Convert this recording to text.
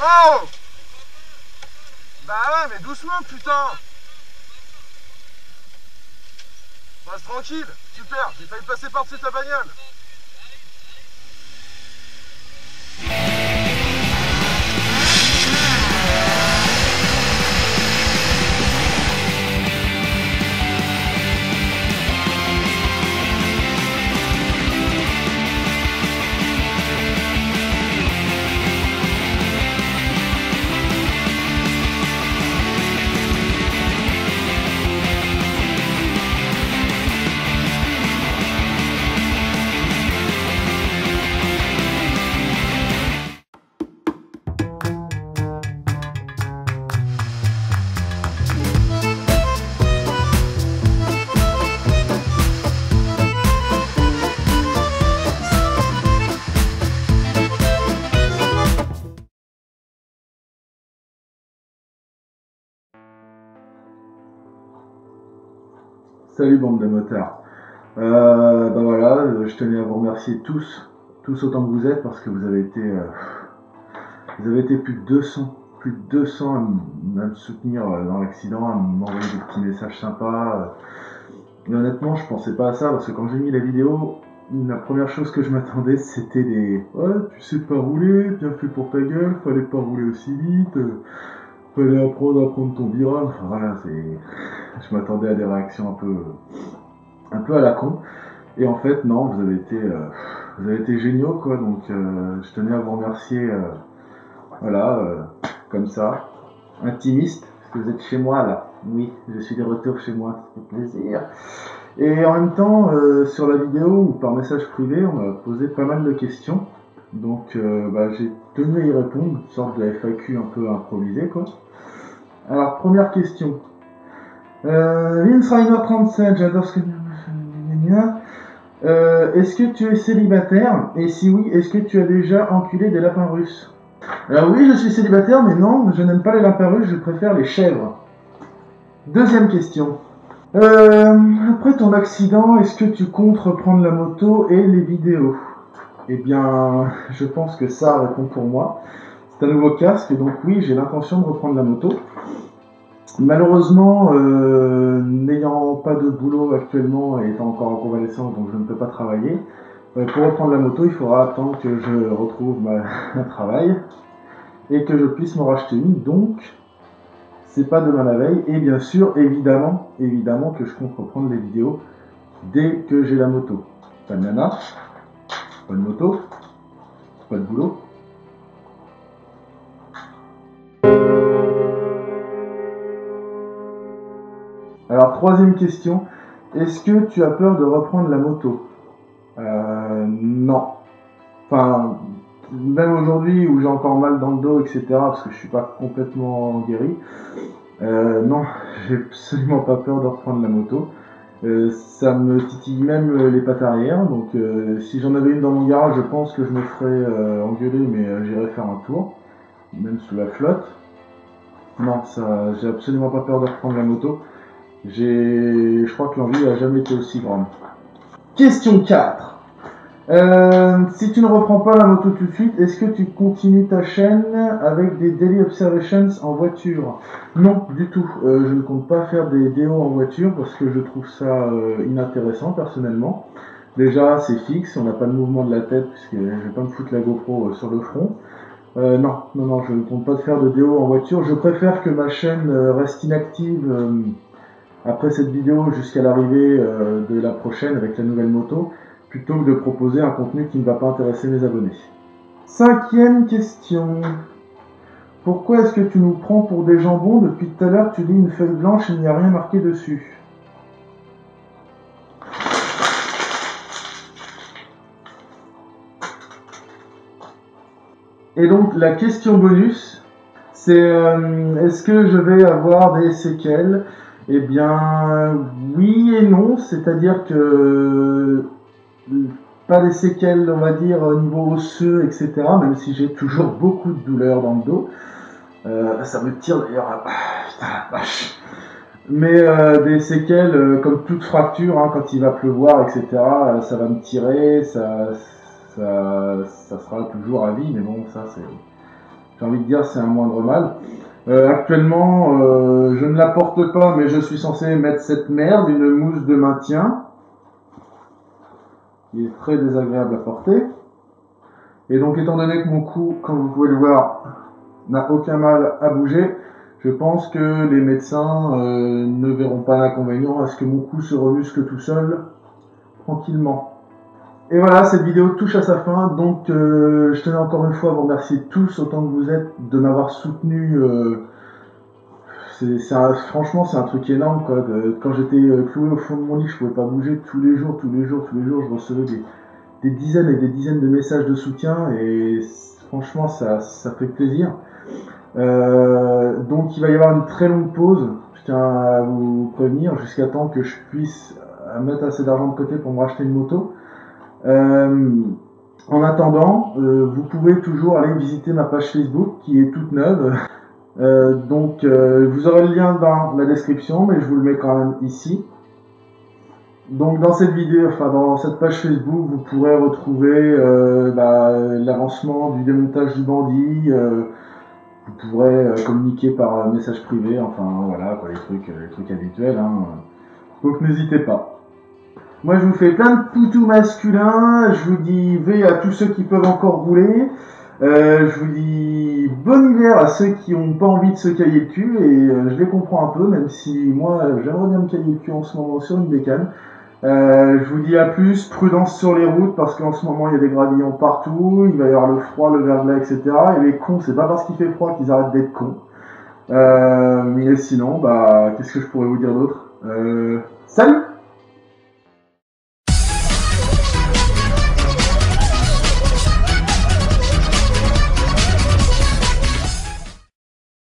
Oh! Bah ouais, mais doucement, putain! Reste tranquille, super, j'ai failli passer par-dessus ta bagnole. Salut bande de motards. Ben voilà, je tenais à vous remercier tous autant que vous êtes parce que vous avez été plus de 200 à me soutenir dans l'accident, à m'envoyer des petits messages sympas. Et honnêtement, je pensais pas à ça parce que quand j'ai mis la vidéo, la première chose que je m'attendais c'était des ouais, tu sais pas rouler, bien fait pour ta gueule, fallait pas rouler aussi vite, fallait apprendre à prendre ton virage. Enfin voilà, je m'attendais à des réactions un peu à la con. Et en fait, non, vous avez été géniaux, quoi. Donc, je tenais à vous remercier, voilà, comme ça, intimiste, parce que vous êtes chez moi là. Oui, je suis de retour chez moi, ça fait plaisir. Et en même temps, sur la vidéo ou par message privé, on m'a posé pas mal de questions. Donc, j'ai tenu à y répondre, une sorte de FAQ un peu improvisé, quoi. Alors, première question. Vince Reiner 37, j'adore ce que est-ce que tu es célibataire? Et si oui, est-ce que tu as déjà enculé des lapins russes? Alors oui, je suis célibataire, mais non, je n'aime pas les lapins russes, je préfère les chèvres. Deuxième question. Après ton accident, est-ce que tu comptes reprendre la moto et les vidéos? Eh bien, je pense que ça répond pour moi. C'est un nouveau casque, donc oui, j'ai l'intention de reprendre la moto. Malheureusement, n'ayant pas de boulot actuellement et étant encore en convalescence, donc je ne peux pas travailler. Pour reprendre la moto, il faudra attendre que je retrouve un travail et que je puisse m'en racheter une. Donc, c'est pas demain la veille. Et bien sûr, évidemment que je compte reprendre les vidéos dès que j'ai la moto. Pas de nana, pas de moto, pas de boulot. Alors, troisième question. Est-ce que tu as peur de reprendre la moto? Non. Enfin, même aujourd'hui où j'ai encore mal dans le dos, etc., parce que je suis pas complètement guéri, non, j'ai absolument pas peur de reprendre la moto. Ça me titille même les pattes arrière, donc si j'en avais une dans mon garage, je pense que je me ferais engueuler, mais j'irais faire un tour, même sous la flotte. Non, ça, j'ai absolument pas peur de reprendre la moto. Je crois que l'envie a jamais été aussi grande. Question 4. Si tu ne reprends pas la moto tout de suite, est-ce que tu continues ta chaîne avec des daily observations en voiture? Non, du tout. Je ne compte pas faire des DO en voiture parce que je trouve ça inintéressant personnellement. Déjà, c'est fixe, on n'a pas de mouvement de la tête puisque je vais pas me foutre la GoPro sur le front. Non, je ne compte pas faire de DO en voiture. Je préfère que ma chaîne reste inactive après cette vidéo jusqu'à l'arrivée de la prochaine avec la nouvelle moto, plutôt que de proposer un contenu qui ne va pas intéresser mes abonnés. Cinquième question. Pourquoi est-ce que tu nous prends pour des jambons? Depuis tout à l'heure, tu lis une feuille blanche et il n'y a rien marqué dessus. Et donc, la question bonus, c'est est-ce que je vais avoir des séquelles? Eh bien, oui et non, c'est-à-dire que pas des séquelles, on va dire, au niveau osseux, etc., même si j'ai toujours beaucoup de douleurs dans le dos. Ça me tire d'ailleurs, putain la vache. Mais des séquelles, comme toute fracture, hein, quand il va pleuvoir, etc., ça va me tirer, ça sera toujours à vie, mais bon, ça c'est... j'ai envie de dire c'est un moindre mal. Actuellement, je ne la porte pas, mais je suis censé mettre cette merde, une mousse de maintien. Il est très désagréable à porter. Et donc, étant donné que mon cou, comme vous pouvez le voir, n'a aucun mal à bouger, je pense que les médecins ne verront pas d'inconvénient à ce que mon cou se remuscle tout seul, tranquillement. Et voilà, cette vidéo touche à sa fin, donc je tenais encore une fois à vous remercier tous, autant que vous êtes, de m'avoir soutenu. Franchement, c'est un truc énorme, quoi. Quand j'étais cloué au fond de mon lit, je pouvais pas bouger tous les jours, je recevais des dizaines et des dizaines de messages de soutien, et franchement, ça fait plaisir. Donc, il va y avoir une très longue pause, je tiens à vous prévenir, jusqu'à temps que je puisse mettre assez d'argent de côté pour me racheter une moto. En attendant, vous pouvez toujours aller visiter ma page Facebook qui est toute neuve. Donc vous aurez le lien dans la description, mais je vous le mets quand même ici. Donc dans cette vidéo, enfin dans cette page Facebook, vous pourrez retrouver l'avancement du démontage du bandit. Vous pourrez communiquer par message privé, enfin voilà quoi, les trucs habituels. Hein. Donc n'hésitez pas. Moi je vous fais plein de poutous masculins. Je vous dis V à tous ceux qui peuvent encore rouler. Je vous dis bon hiver à ceux qui n'ont pas envie de se cailler le cul, et je les comprends un peu, même si moi j'aimerais bien me cailler le cul en ce moment sur une bécane. Je vous dis à plus, prudence sur les routes, parce qu'en ce moment il y a des gravillons partout, il va y avoir le froid, le verglas, etc. Et les cons, c'est pas parce qu'il fait froid qu'ils arrêtent d'être cons. Et sinon, qu'est-ce que je pourrais vous dire d'autre? Salut!